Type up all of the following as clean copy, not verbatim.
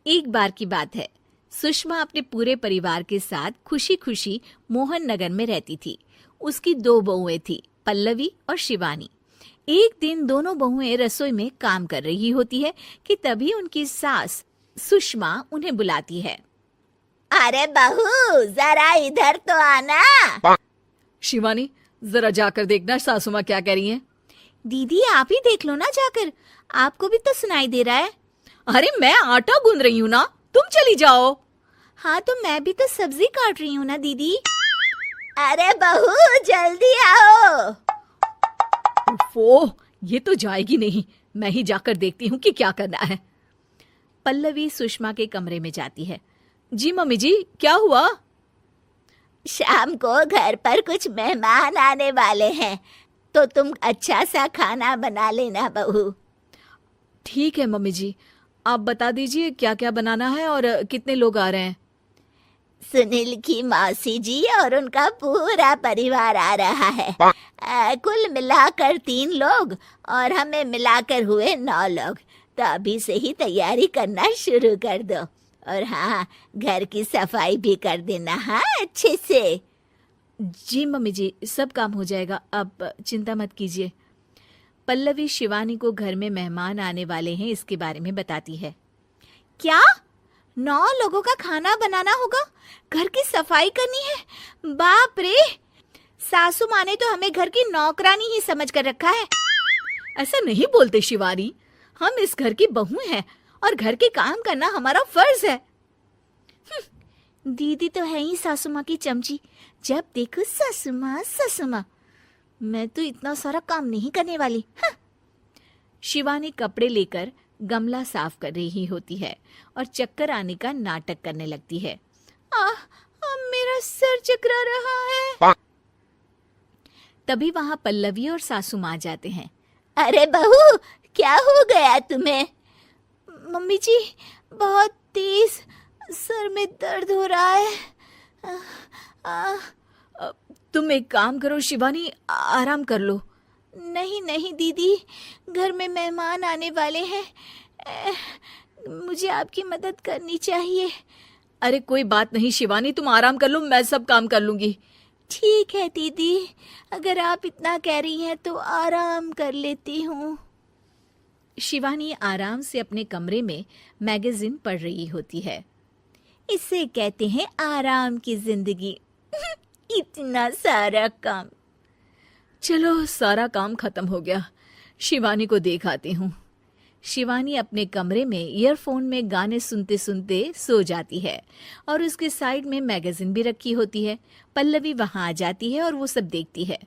एक बार की बात है, सुषमा अपने पूरे परिवार के साथ खुशी खुशी मोहन नगर में रहती थी। उसकी 2 बहुएं थी, पल्लवी और शिवानी। एक दिन दोनों बहुएं रसोई में काम कर रही होती है कि तभी उनकी सास सुषमा उन्हें बुलाती है। अरे बहू, जरा इधर तो आना। शिवानी, जरा जाकर देखना सासू माँ क्या कह रही हैं। दीदी आप ही देख लो ना जाकर, आपको भी तो सुनाई दे रहा है। अरे मैं आटा गूंद रही हूँ ना, तुम चली जाओ। हाँ तो मैं भी तो सब्जी काट रही हूँ ना दीदी। अरे बहू, जल्दी आओ। ओह, ये तो जाएगी नहीं। मैं ही जाकर देखती हूँ कि क्या करना है। पल्लवी सुषमा के कमरे में जाती है। जी मम्मी जी, क्या हुआ? शाम को घर पर कुछ मेहमान आने वाले हैं, तो तुम अच्छा सा खाना बना लेना बहू। ठीक है मम्मी जी, आप बता दीजिए क्या क्या बनाना है और कितने लोग आ रहे हैं। सुनील की मौसी जी और उनका पूरा परिवार आ रहा है। कुल मिलाकर 3 लोग और हमें मिलाकर हुए 9 लोग। तो अभी से ही तैयारी करना शुरू कर दो। और हाँ, घर की सफाई भी कर देना, हाँ, अच्छे से। जी मम्मी जी, सब काम हो जाएगा, आप चिंता मत कीजिए। पल्लवी शिवानी को घर में मेहमान आने वाले हैं इसके बारे में बताती है। क्या 9 लोगों का खाना बनाना होगा, घर की सफाई करनी है? बाप रे, सासू माँ ने तो हमें घर की नौकरानी ही समझ कर रखा है। ऐसा नहीं बोलते शिवानी, हम इस घर की बहू हैं और घर के काम करना हमारा फर्ज है। दीदी तो है ही सासू माँ की चमची, जब देखो सासू माँ सासू माँ। मैं तो इतना सारा काम नहीं करने वाली। शिवानी कपड़े लेकर गमला साफ कर रही होती है और चक्कर आने का नाटक करने लगती है। मेरा सर चकरा रहा है। तभी वहां पल्लवी और सासू माँ जाते हैं। अरे बहू, क्या हो गया तुम्हें? मम्मी जी, बहुत तेज सर में दर्द हो रहा है। तुम एक काम करो शिवानी, आराम कर लो। नहीं नहीं दीदी, घर में मेहमान आने वाले हैं, मुझे आपकी मदद करनी चाहिए। अरे कोई बात नहीं शिवानी, तुम आराम कर लो, मैं सब काम कर लूंगी। ठीक है दीदी, अगर आप इतना कह रही हैं तो आराम कर लेती हूँ। शिवानी आराम से अपने कमरे में मैगजीन पढ़ रही होती है। इसे कहते हैं आराम की जिंदगी। इतना सारा काम। चलो, सारा काम खत्म हो गया, शिवानी को देख आती हूँ। शिवानी अपने कमरे में ईयरफोन में गाने सुनते सुनते सो जाती है और उसके साइड में मैगजीन भी रखी होती है। पल्लवी वहां आ जाती है और वो सब देखती है।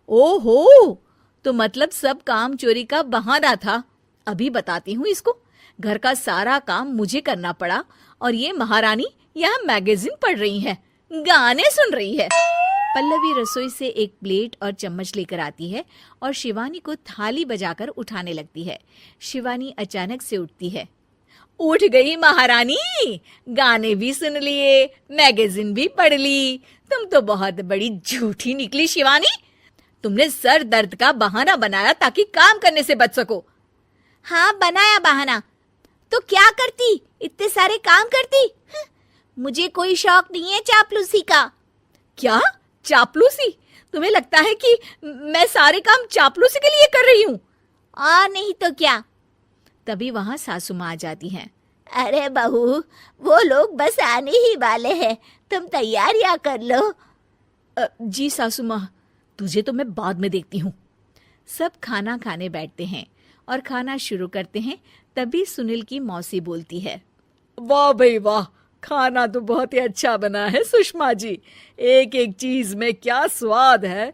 ओहो, तो मतलब सब काम चोरी का बहाना था। अभी बताती हूँ इसको। घर का सारा काम मुझे करना पड़ा और ये महारानी यहाँ मैगजीन पढ़ रही है, गाने सुन रही है। पल्लवी रसोई से एक प्लेट और चम्मच लेकर आती है और शिवानी को थाली बजाकर उठाने लगती है। शिवानी अचानक से उठती है। उठ गई महारानी, गाने भी सुन लिए, मैगजीन भी पढ़ ली। तुम तो बहुत बड़ी झूठी निकली शिवानी। तुमने सर दर्द का बहाना बनाया ताकि काम करने से बच सको। हाँ, बनाया बहाना, तो क्या करती, इतने सारे काम करती। मुझे कोई शौक नहीं है चापलूसी का। क्या चापलूसी? तुम्हें लगता है कि मैं सारे काम चापलूसी के लिए कर रही हूँ? और नहीं तो क्या। तभी वहां सासू माँ आ जाती हैं। अरे बहू, वो लोग बस आने ही वाले हैं, तुम तैयारियां कर लो। जी सासू माँ, तुझे तो मैं बाद में देखती हूँ। सब खाना खाने बैठते हैं और खाना शुरू करते हैं। तभी सुनील की मौसी बोलती है। वाह भाई वाह, खाना तो बहुत ही अच्छा बना है सुषमा जी, एक एक चीज में क्या स्वाद है।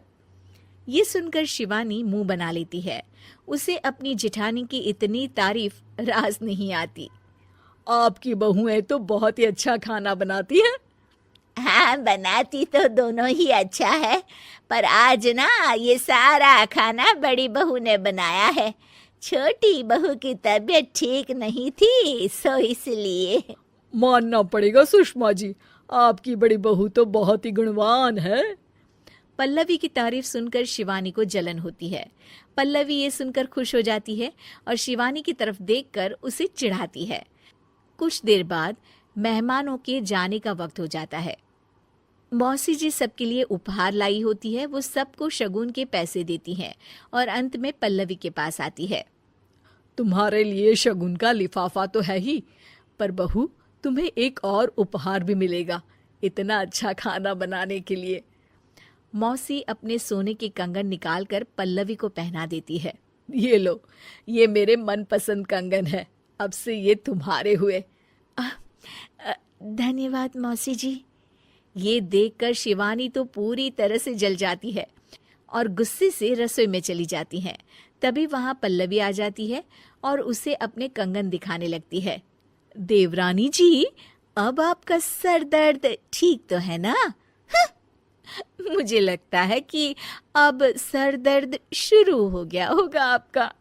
ये सुनकर शिवानी मुंह बना लेती है। उसे अपनी जेठानी की इतनी तारीफ रास नहीं आती। आपकी बहुएं तो बहुत ही अच्छा खाना बनाती हैं। हाँ, बनाती तो दोनों ही अच्छा है, पर आज ना ये सारा खाना बड़ी बहू ने बनाया है। छोटी बहू की तबीयत ठीक नहीं थी, सो इसलिए। मानना पड़ेगा सुषमा जी, आपकी बड़ी बहू तो बहुत ही गुणवान है। पल्लवी की तारीफ सुनकर शिवानी को जलन होती है। पल्लवी ये सुनकर खुश हो जाती है और शिवानी की तरफ देखकर उसे चिढ़ाती है। कुछ देर बाद मेहमानों के जाने का वक्त हो जाता है। मौसी जी सबके लिए उपहार लाई होती है। वो सबको शगुन के पैसे देती हैं और अंत में पल्लवी के पास आती है। तुम्हारे लिए शगुन का लिफाफा तो है ही, पर बहू तुम्हें एक और उपहार भी मिलेगा इतना अच्छा खाना बनाने के लिए। मौसी अपने सोने के कंगन निकालकर पल्लवी को पहना देती है। ये लो, ये मेरे मनपसंद कंगन है, अब से ये तुम्हारे हुए। धन्यवाद मौसी जी। ये देखकर शिवानी तो पूरी तरह से जल जाती है और गुस्से से रसोई में चली जाती है। तभी वहां पल्लवी आ जाती है और उसे अपने कंगन दिखाने लगती है। देवरानी जी, अब आपका सर दर्द ठीक तो है ना? मुझे लगता है कि अब सर दर्द शुरू हो गया होगा आपका।